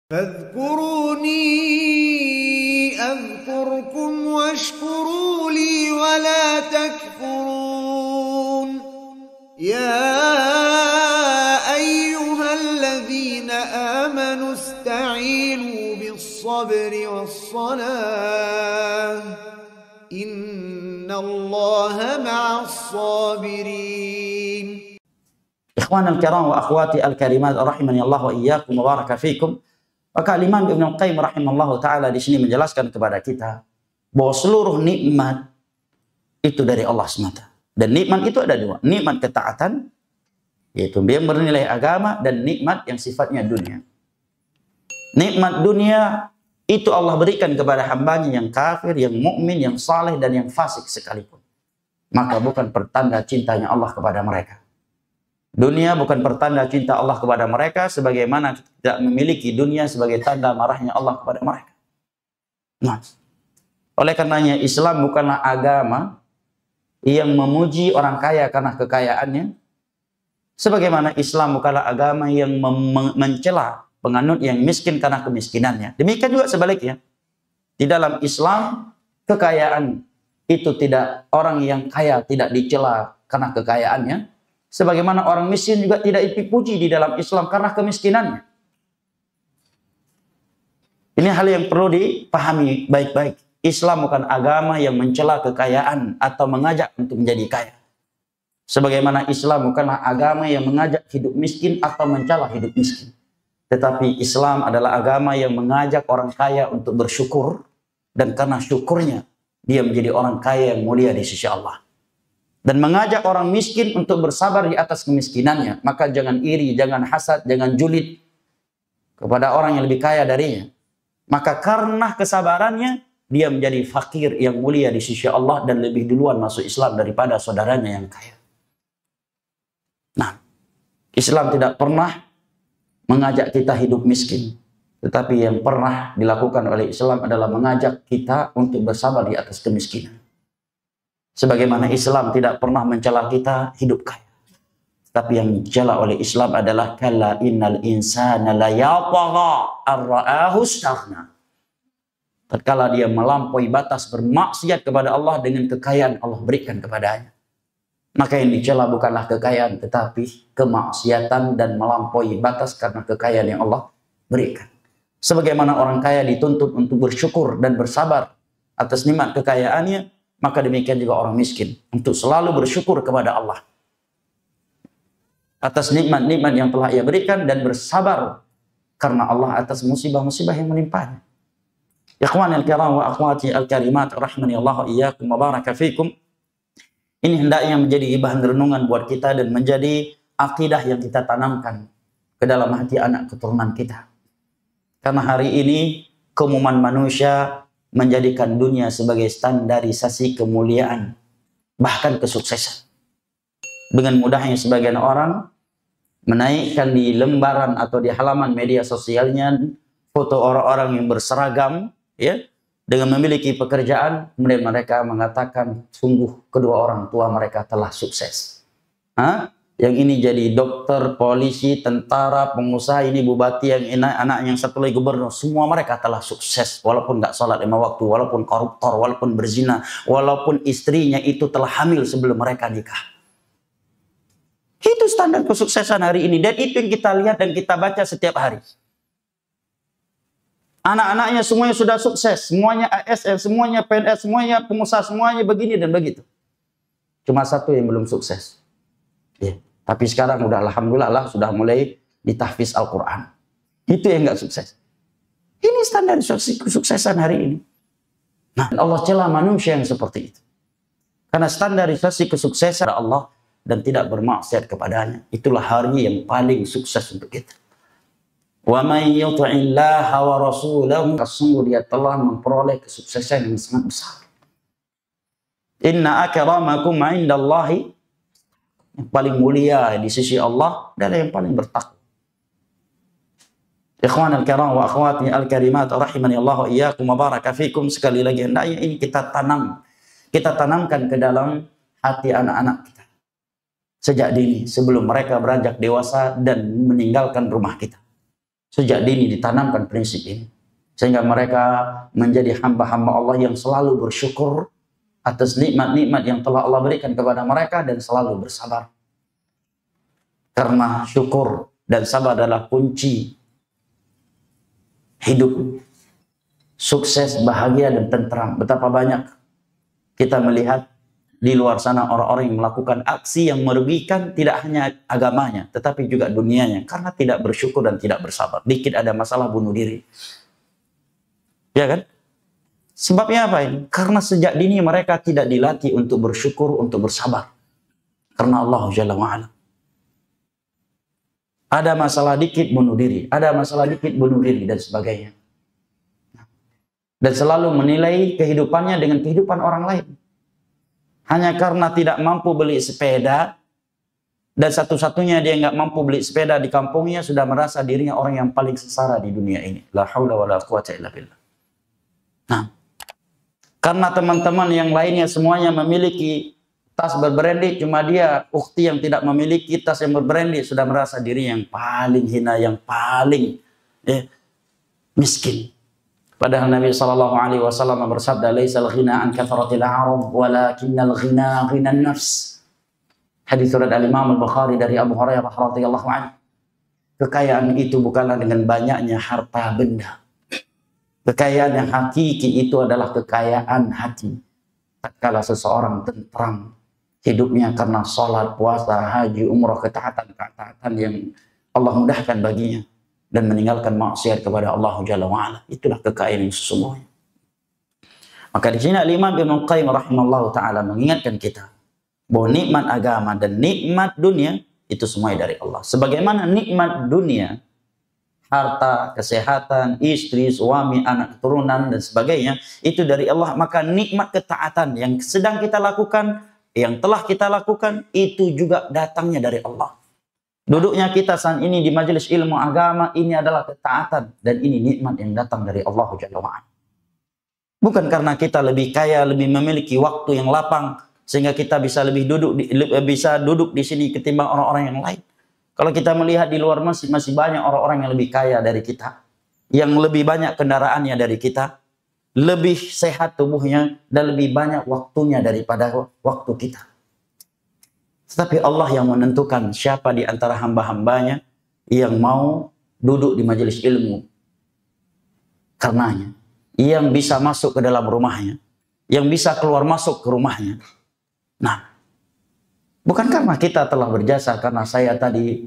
فاذكروني أذكركم واشكروا لي ولا تكفرون يا أيها الذين آمنوا استعينوا بالصبر والصلاة إن الله مع الصابرين. Ikhwan al-kiram wa akhwati al-karimat rahimani Allah wa iyyakum wa baraka fikum. Maka Imam Ibnu Qayyim rahimallahu taala di sini menjelaskan kepada kita bahwa seluruh nikmat itu dari Allah semata. Dan nikmat itu ada dua, nikmat ketaatan yaitu dia bernilai agama, dan nikmat yang sifatnya dunia. Nikmat dunia itu Allah berikan kepada hambanya yang kafir, yang mukmin, yang saleh dan yang fasik sekalipun. Maka bukan pertanda cintanya Allah kepada mereka. Dunia bukan pertanda cinta Allah kepada mereka, sebagaimana tidak memiliki dunia sebagai tanda marahnya Allah kepada mereka. Nah, oleh karenanya Islam bukanlah agama yang memuji orang kaya karena kekayaannya, sebagaimana Islam bukanlah agama yang mencela penganut yang miskin karena kemiskinannya. Demikian juga sebaliknya. Di dalam Islam, kekayaan itu tidak, orang yang kaya tidak dicela karena kekayaannya, sebagaimana orang miskin juga tidak dipuji di dalam Islam karena kemiskinannya. Ini hal yang perlu dipahami baik-baik. Islam bukan agama yang mencela kekayaan atau mengajak untuk menjadi kaya. Sebagaimana Islam bukanlah agama yang mengajak hidup miskin atau mencela hidup miskin. Tetapi Islam adalah agama yang mengajak orang kaya untuk bersyukur, dan karena syukurnya dia menjadi orang kaya yang mulia di sisi Allah. Dan mengajak orang miskin untuk bersabar di atas kemiskinannya. Maka jangan iri, jangan hasad, jangan julid kepada orang yang lebih kaya darinya. Maka karena kesabarannya, dia menjadi fakir yang mulia di sisi Allah dan lebih duluan masuk Islam daripada saudaranya yang kaya. Nah, Islam tidak pernah mengajak kita hidup miskin. Tetapi yang pernah dilakukan oleh Islam adalah mengajak kita untuk bersabar di atas kemiskinan. Sebagaimana Islam tidak pernah mencela kita hidup kaya. Tapi yang dicela oleh Islam adalah kalla innal insana la yatagha ar-ra'ahu istaghna. Tatkala dia melampaui batas bermaksiat kepada Allah dengan kekayaan Allah berikan kepadanya. Maka yang dicela bukanlah kekayaan, tetapi kemaksiatan dan melampaui batas karena kekayaan yang Allah berikan. Sebagaimana orang kaya dituntut untuk bersyukur dan bersabar atas nikmat kekayaannya, maka demikian juga orang miskin untuk selalu bersyukur kepada Allah atas nikmat-nikmat yang telah ia berikan dan bersabar karena Allah atas musibah-musibah yang menimpanya. Ikhwan al-kiram wa akhwati al-karimat rahimani Allah wa iyyakum wa baraka fikum. Ini hendaknya menjadi bahan renungan buat kita dan menjadi akidah yang kita tanamkan ke dalam hati anak keturunan kita. Karena hari ini keumuman manusia menjadikan dunia sebagai standarisasi kemuliaan, bahkan kesuksesan. Dengan mudahnya sebagian orang menaikkan di lembaran atau di halaman media sosialnya foto orang-orang yang berseragam, ya, dengan memiliki pekerjaan, kemudian mereka mengatakan sungguh kedua orang tua mereka telah sukses. Yang ini jadi dokter, polisi, tentara, pengusaha, ini bupati, yang ini anak yang satu lagi gubernur, semua mereka telah sukses walaupun nggak sholat 5 waktu, walaupun koruptor, walaupun berzina, walaupun istrinya itu telah hamil sebelum mereka nikah. Itu standar kesuksesan hari ini, dan itu yang kita lihat dan kita baca setiap hari. Anak-anaknya semuanya sudah sukses, semuanya ASN, semuanya PNS, semuanya pengusaha, semuanya begini dan begitu. Cuma satu yang belum sukses. Ya. Tapi sekarang udah alhamdulillah sudah mulai ditahfiz Al-Quran. Itu yang nggak sukses. Ini standar kesuksesan hari ini. Nah, Allah cela manusia yang seperti itu. Karena standarisasi kesuksesan Allah dan tidak bermaksiat kepadanya. Itulah hari yang paling sukses untuk kita. Wa may yuti'illaha wa rasulahu, sungguh dia telah memperoleh kesuksesan yang sangat besar. Inna akramakum 'indallahi, yang paling mulia di sisi Allah adalah yang paling bertakwa. Ikhwan al-kiram wa akhwati al-karimat rahimani Allah wa iyyakum wa baraka fikum. Sekali lagi hendaknya ini kita tanamkan ke dalam hati anak-anak kita sejak dini sebelum mereka beranjak dewasa dan meninggalkan rumah kita. Sejak dini ditanamkan prinsip ini. Sehingga mereka menjadi hamba-hamba Allah yang selalu bersyukur atas nikmat-nikmat yang telah Allah berikan kepada mereka dan selalu bersabar. Karena syukur dan sabar adalah kunci hidup sukses, bahagia, dan tentram. Betapa banyak kita melihat di luar sana orang-orang yang melakukan aksi yang merugikan tidak hanya agamanya, tetapi juga dunianya. Karena tidak bersyukur dan tidak bersabar. Dikit ada masalah bunuh diri. Ya kan? Sebabnya apa ini? Karena sejak dini mereka tidak dilatih untuk bersyukur, untuk bersabar. Karena Allah Jalla wa'ala. Ada masalah dikit bunuh diri, ada masalah dikit bunuh diri, dan sebagainya. Dan selalu menilai kehidupannya dengan kehidupan orang lain. Hanya karena tidak mampu beli sepeda, dan satu-satunya dia nggak mampu beli sepeda di kampungnya, sudah merasa dirinya orang yang paling sengsara di dunia ini. La haula wa la quwata illa billah. Nah, karena teman-teman yang lainnya semuanya memiliki tas berbranded, cuma dia, ukhti yang tidak memiliki tas yang berbranded, sudah merasa diri yang paling hina, yang paling miskin. Padahal Nabi SAW bersabda, "Laisal ghina an kathratil a'rab, walakinnal ghina ghinan nafs." Hadis surat Al-Imam Al-Bukhari dari Abu Hurairah radhiyallahu anhu. Kekayaan itu bukanlah dengan banyaknya harta benda. Kekayaan yang hakiki itu adalah kekayaan hati. Tatkala seseorang tentram hidupnya karena sholat, puasa, haji, umrah, ketaatan yang Allah mudahkan baginya, dan meninggalkan maksiat kepada Allah Jalla wa'ala, itulah kekayaan yang sesungguhnya. Maka di sini Imam Ibnu Qayyim rahimahullah ta'ala mengingatkan kita bahwa nikmat agama dan nikmat dunia itu semuanya dari Allah. Sebagaimana nikmat dunia, harta, kesehatan, istri, suami, anak, keturunan, dan sebagainya, itu dari Allah, maka nikmat ketaatan yang sedang kita lakukan, yang telah kita lakukan, itu juga datangnya dari Allah. Duduknya kita saat ini di majelis ilmu agama, ini adalah ketaatan, dan ini nikmat yang datang dari Allah Jalla wa'ala. Bukan karena kita lebih kaya, lebih memiliki waktu yang lapang, sehingga kita bisa duduk di sini ketimbang orang-orang yang lain. Kalau kita melihat di luar masih banyak orang-orang yang lebih kaya dari kita, yang lebih banyak kendaraannya dari kita, lebih sehat tubuhnya, dan lebih banyak waktunya daripada waktu kita. Tetapi Allah yang menentukan siapa di antara hamba-hambanya yang mau duduk di majelis ilmu karenanya, yang bisa masuk ke dalam rumahnya, yang bisa keluar masuk ke rumahnya. Nah, bukan karena kita telah berjasa, karena saya tadi,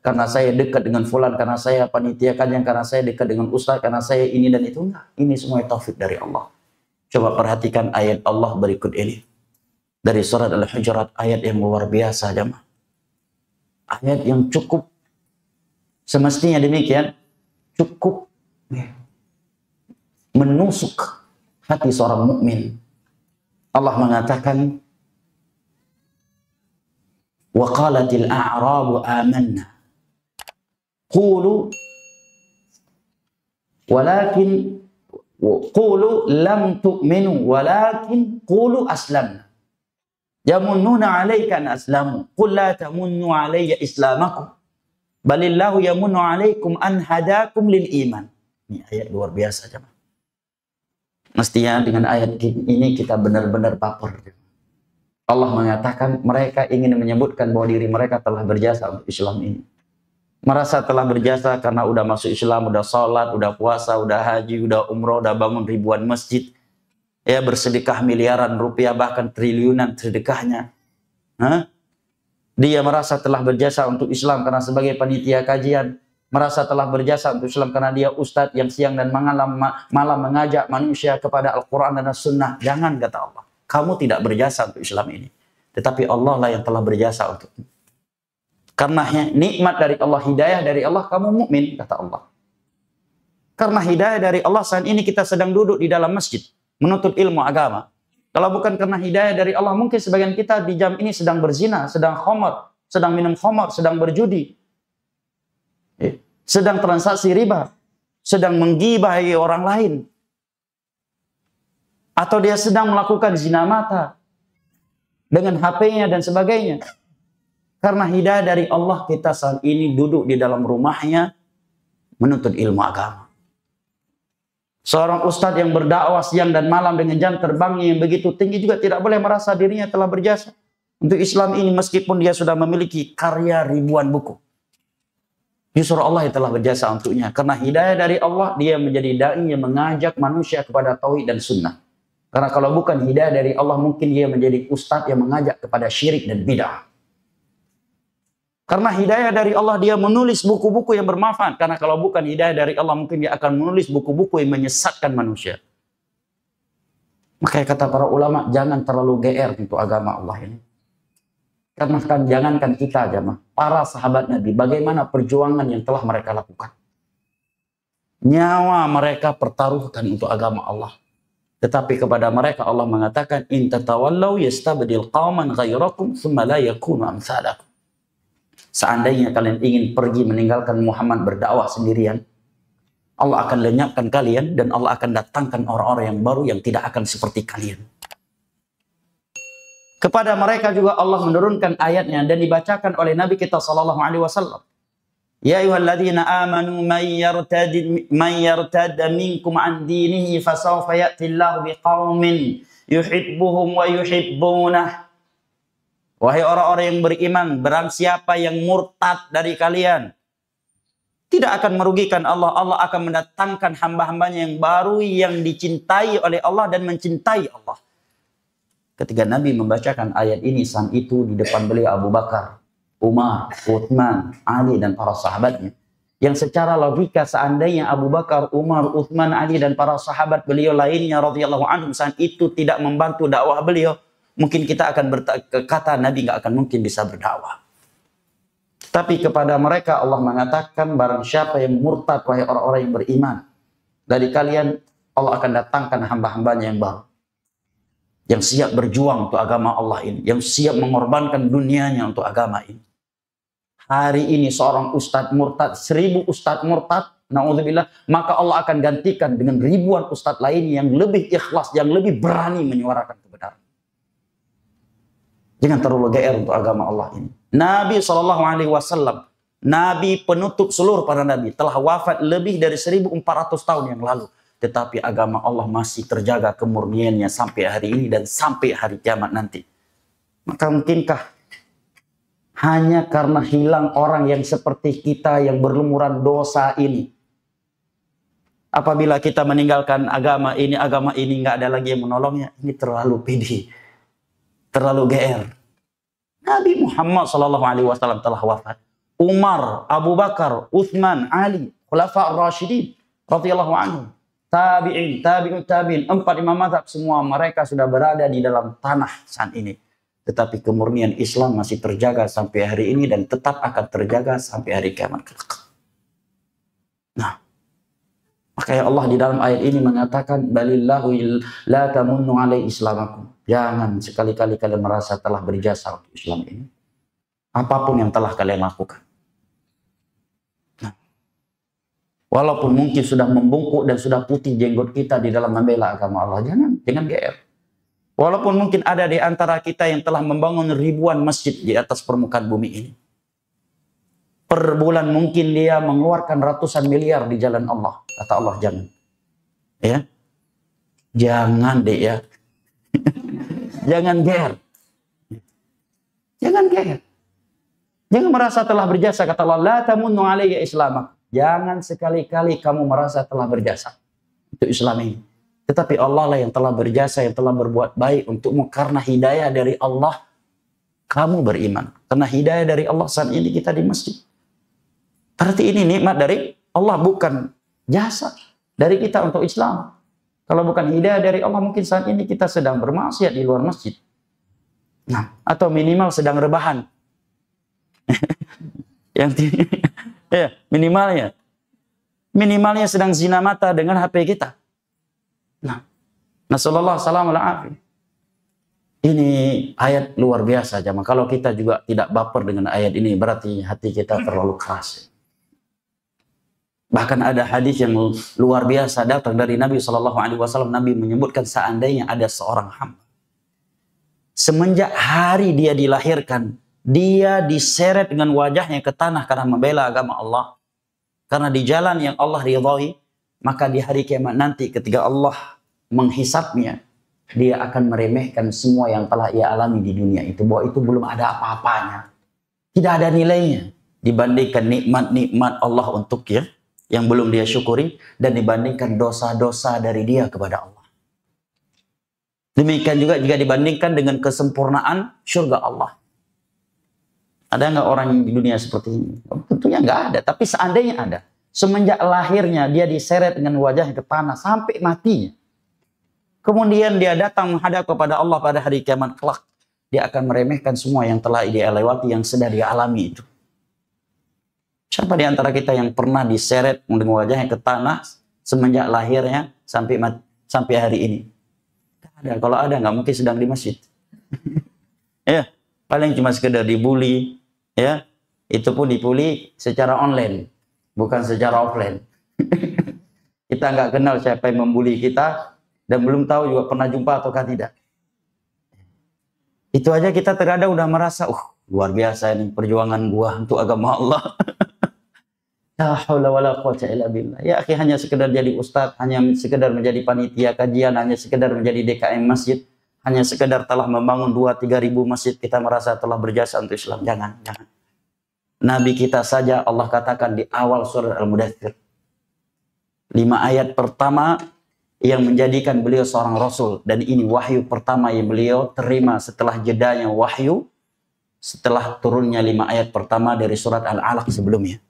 karena saya dekat dengan fulan, karena saya panitia kajian, karena saya dekat dengan ustaz, karena saya ini dan itu. Enggak. Ini semua taufik dari Allah. Coba perhatikan ayat Allah berikut ini. Dari surat Al-Hujurat, ayat yang luar biasa, jemaah. Ayat yang cukup, semestinya demikian, cukup menusuk hati seorang mukmin. Allah mengatakan, wa qalatil a'rabu amanna qulu walakin qulu lam tu'minu walakin qulu aslamna yamunnuna 'alaika an aslamu qul la tamunnu 'alayya islamakum balillahu yamunnu 'alaikum an hadakum lil iman. Ini ayat luar biasa, jemaah. Mestinya dengan ayat ini kita benar-benar baper. Allah mengatakan mereka ingin menyebutkan bahwa diri mereka telah berjasa untuk Islam ini. Merasa telah berjasa karena udah masuk Islam, udah sholat, udah puasa, udah haji, udah umroh, udah bangun ribuan masjid. Ya, bersedekah miliaran rupiah, bahkan triliunan sedekahnya. Dia merasa telah berjasa untuk Islam karena sebagai panitia kajian. Merasa telah berjasa untuk Islam karena dia ustadz yang siang dan malam mengajak manusia kepada Al-Quran dan As-Sunnah. Jangan, kata Allah. Kamu tidak berjasa untuk Islam ini. Tetapi Allah lah yang telah berjasa untuk ini. Karena nikmat dari Allah, hidayah dari Allah, kamu mukmin, kata Allah. Karena hidayah dari Allah, saat ini kita sedang duduk di dalam masjid, menuntut ilmu agama. Kalau bukan karena hidayah dari Allah, mungkin sebagian kita di jam ini sedang berzina, sedang khamar, sedang minum khamar, sedang berjudi, sedang transaksi riba, sedang menggibahi orang lain. Atau dia sedang melakukan zina mata dengan HP-nya dan sebagainya. Karena hidayah dari Allah, kita saat ini duduk di dalam rumahnya menuntut ilmu agama. Seorang ustadz yang berdakwah siang dan malam dengan jam terbangnya yang begitu tinggi juga tidak boleh merasa dirinya telah berjasa untuk Islam ini meskipun dia sudah memiliki karya ribuan buku. Justru Allah yang telah berjasa untuknya. Karena hidayah dari Allah, dia menjadi dai yang mengajak manusia kepada tauhid dan sunnah. Karena kalau bukan hidayah dari Allah, mungkin dia menjadi ustadz yang mengajak kepada syirik dan bid'ah. Karena hidayah dari Allah, dia menulis buku-buku yang bermanfaat. Karena kalau bukan hidayah dari Allah, mungkin dia akan menulis buku-buku yang menyesatkan manusia. Makanya kata para ulama, jangan terlalu GR untuk agama Allah ini. Karena kan jangankan kita aja, para sahabat Nabi, bagaimana perjuangan yang telah mereka lakukan. Nyawa mereka pertaruhkan untuk agama Allah. Tetapi kepada mereka Allah mengatakan, in tatawallaw yastabdil qauman ghairakum tsumma la yakunu amsalakum. Seandainya kalian ingin pergi meninggalkan Muhammad berdakwah sendirian, Allah akan lenyapkan kalian dan Allah akan datangkan orang-orang yang baru yang tidak akan seperti kalian. Kepada mereka juga Allah menurunkan ayatnya dan dibacakan oleh Nabi kita sallallahu alaihi wasallam. Ya ayyuhalladzina amanu may yartadda minkum an dinihi fasawfa ya'tillahu biqaumin yuhibbuhum wa yuhibbunah. Wahai orang-orang yang beriman, barang siapa yang murtad dari kalian tidak akan merugikan Allah. Allah akan mendatangkan hamba-hambanya yang baru yang dicintai oleh Allah dan mencintai Allah. Ketika Nabi membacakan ayat ini, saat itu di depan beliau Abu Bakar, Umar, Uthman, Ali, dan para sahabatnya. Yang secara logika seandainya Abu Bakar, Umar, Uthman, Ali, dan para sahabat beliau lainnya radhiyallahu anhum saat itu tidak membantu dakwah beliau, mungkin kita akan berkata Nabi nggak akan mungkin bisa berdakwah. Tapi kepada mereka Allah mengatakan, barang siapa yang murtad, wahai orang-orang yang beriman, dari kalian Allah akan datangkan hamba-hambanya yang baru, yang siap berjuang untuk agama Allah ini, yang siap mengorbankan dunianya untuk agama ini. Hari ini seorang ustadz murtad, 1000 ustadz murtad, na'udzubillah, maka Allah akan gantikan dengan ribuan ustadz lain yang lebih ikhlas, yang lebih berani menyuarakan kebenaran. Jangan terlalu GR untuk agama Allah ini. Nabi SAW, Nabi penutup seluruh para Nabi, telah wafat lebih dari 1400 tahun yang lalu. Tetapi agama Allah masih terjaga kemurniannya sampai hari ini dan sampai hari kiamat nanti. Maka mungkinkah hanya karena hilang orang yang seperti kita yang berlumuran dosa ini, apabila kita meninggalkan agama ini nggak ada lagi yang menolongnya? Ini terlalu pede, terlalu GR. Nabi Muhammad SAW telah wafat. Umar, Abu Bakar, Uthman, Ali, Khulafa ar-Rasyidin radhiyallahu anhum, tabi'in, tabi'in, 4 imam mazhab, semua mereka sudah berada di dalam tanah saat ini. Tetapi kemurnian Islam masih terjaga sampai hari ini dan tetap akan terjaga sampai hari kiamat kelak. Nah, makanya Allah di dalam ayat ini mengatakan, balillahu la tamunnu alai islamakum. Jangan sekali-kali kalian merasa telah berjasa untuk Islam ini. Apapun yang telah kalian lakukan. Walaupun mungkin sudah membungkuk dan sudah putih jenggot kita di dalam membela agama Allah, jangan GR. Walaupun mungkin ada di antara kita yang telah membangun ribuan masjid di atas permukaan bumi ini. Per bulan mungkin dia mengeluarkan ratusan miliar di jalan Allah. Kata Allah, jangan. Ya. Jangan deh ya. Jangan GR. Jangan GR. Jangan merasa telah berjasa. Kata Allah, la tamunnu alayya islamak. Jangan sekali-kali kamu merasa telah berjasa untuk Islam ini. Tetapi Allah lah yang telah berjasa, yang telah berbuat baik untukmu. Karena hidayah dari Allah, kamu beriman. Karena hidayah dari Allah saat ini kita di masjid. Berarti ini nikmat dari Allah, bukan jasa dari kita untuk Islam. Kalau bukan hidayah dari Allah, mungkin saat ini kita sedang bermaksiat di luar masjid. Nah, atau minimal sedang rebahan. Ya, minimalnya sedang zina mata dengan HP kita. Nah, nasallallahu alaihi. Ini ayat luar biasa, jemaah. Kalau kita juga tidak baper dengan ayat ini, berarti hati kita terlalu keras. Bahkan ada hadis yang luar biasa datang dari Nabi SAW. Nabi menyebutkan seandainya ada seorang hamba, semenjak hari dia dilahirkan, dia diseret dengan wajahnya ke tanah karena membela agama Allah. Karena di jalan yang Allah ridhoi, maka di hari kiamat nanti ketika Allah menghisapnya, dia akan meremehkan semua yang telah ia alami di dunia itu. Bahwa itu belum ada apa-apanya. Tidak ada nilainya. Dibandingkan nikmat-nikmat Allah untuk dia, yang belum dia syukuri, dan dibandingkan dosa-dosa dari dia kepada Allah. Demikian juga jika dibandingkan dengan kesempurnaan surga Allah. Ada nggak orang di dunia seperti ini? Tentunya nggak ada. Tapi seandainya ada, semenjak lahirnya dia diseret dengan wajahnya ke tanah sampai matinya. Kemudian dia datang menghadap kepada Allah pada hari kiamat kelak. Dia akan meremehkan semua yang telah dia lewati, yang sedang dia alami itu. Siapa di antara kita yang pernah diseret dengan wajahnya ke tanah semenjak lahirnya sampai hari ini? Ada. Kalau ada, nggak mungkin sedang di masjid. Ya, paling cuma sekedar dibully, ya. Itu pun dibully secara online, bukan secara offline. Kita nggak kenal siapa yang membuli kita, dan belum tahu juga pernah jumpa ataukah tidak. Itu aja kita terkadang udah merasa, luar biasa ini perjuangan gua untuk agama Allah. La haula wala quwwata illa billah. Ya akhi, hanya sekedar jadi ustadz, hanya sekedar menjadi panitia kajian, hanya sekedar menjadi DKM masjid, hanya sekedar telah membangun 2-3 ribu masjid, kita merasa telah berjasa untuk Islam. Jangan. Nabi kita saja Allah katakan di awal surah Al-Mudaththir, 5 ayat pertama yang menjadikan beliau seorang rasul, dan ini wahyu pertama yang beliau terima setelah jedanya wahyu, setelah turunnya 5 ayat pertama dari surat Al-Alaq sebelumnya.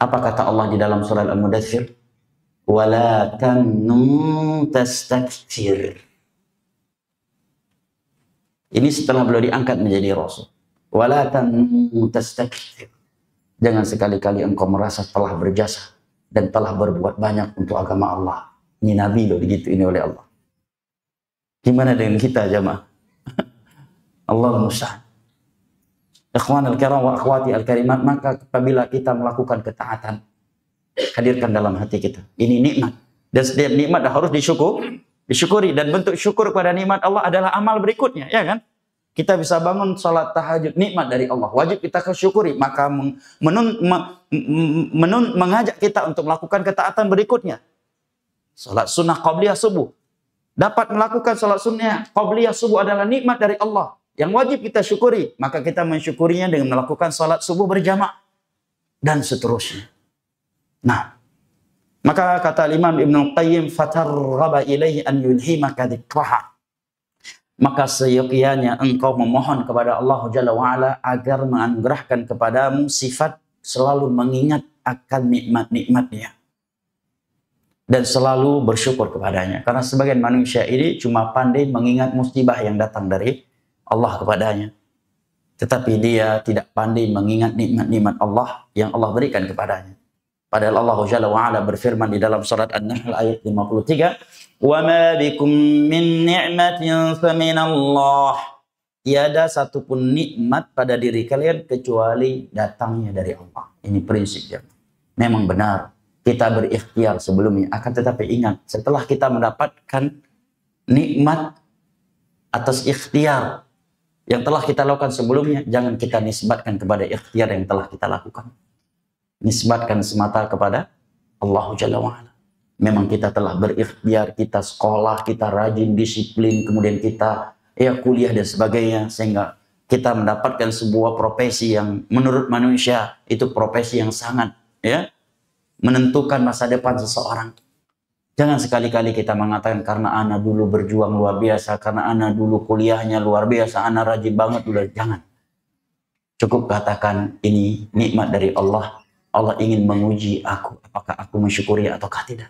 Apa kata Allah di dalam surah Al-Mudaththir? Wala tamnun tastakthir. Ini setelah beliau diangkat menjadi rasul. Wala tamnun tastakthir. Jangan sekali-kali engkau merasa telah berjasa dan telah berbuat banyak untuk agama Allah. Ini Nabi loh, digituin oleh Allah. Gimana dengan kita jamaah? Allah musta'an. Ikhwan al-kiram wa akhwati al-karimat, maka apabila kita melakukan ketaatan, hadirkan dalam hati kita. Ini nikmat. Dan setiap nikmat harus disyukuri. Dan bentuk syukur kepada nikmat Allah adalah amal berikutnya, ya kan? Kita bisa bangun salat tahajud, nikmat dari Allah. Wajib kita syukuri. Maka mengajak kita untuk melakukan ketaatan berikutnya. Salat sunnah qabliyah subuh. Dapat melakukan salat sunnah qabliyah subuh adalah nikmat dari Allah yang wajib kita syukuri, maka kita mensyukurinya dengan melakukan salat subuh berjamaah dan seterusnya. Nah, maka kata Imam Ibnu Qayyim, fatarghaba ilaihi an yulhimaka dzikraha. Maka seyogianya engkau memohon kepada Allah Jalla wa Ala agar menganugerahkan kepadamu sifat selalu mengingat akan nikmat-nikmatnya dan selalu bersyukur kepadanya. Karena sebagian manusia ini cuma pandai mengingat musibah yang datang dari Allah kepadanya, tetapi dia tidak pandai mengingat nikmat-nikmat Allah yang Allah berikan kepadanya. Padahal Allah Jalla wa Ala berfirman di dalam surat An-Nahl ayat 53, "Wa ma bikum min ni'matin faminallah." Tiada satupun nikmat pada diri kalian kecuali datangnya dari Allah. Ini prinsipnya. Memang benar kita berikhtiar sebelumnya, akan tetapi ingat, setelah kita mendapatkan nikmat atas ikhtiar yang telah kita lakukan sebelumnya, jangan kita nisbatkan kepada ikhtiar yang telah kita lakukan. Nisbatkan semata kepada Allah Jalla wa'ala. Memang kita telah berikhtiar, kita sekolah, kita rajin, disiplin, kemudian kita kuliah dan sebagainya, sehingga kita mendapatkan sebuah profesi yang menurut manusia itu profesi yang sangat menentukan masa depan seseorang. Jangan sekali-kali kita mengatakan karena ana dulu berjuang luar biasa, karena ana dulu kuliahnya luar biasa, ana rajin banget dulu. Jangan. Cukup katakan ini nikmat dari Allah. Allah ingin menguji aku, apakah aku mensyukuri ataukah tidak.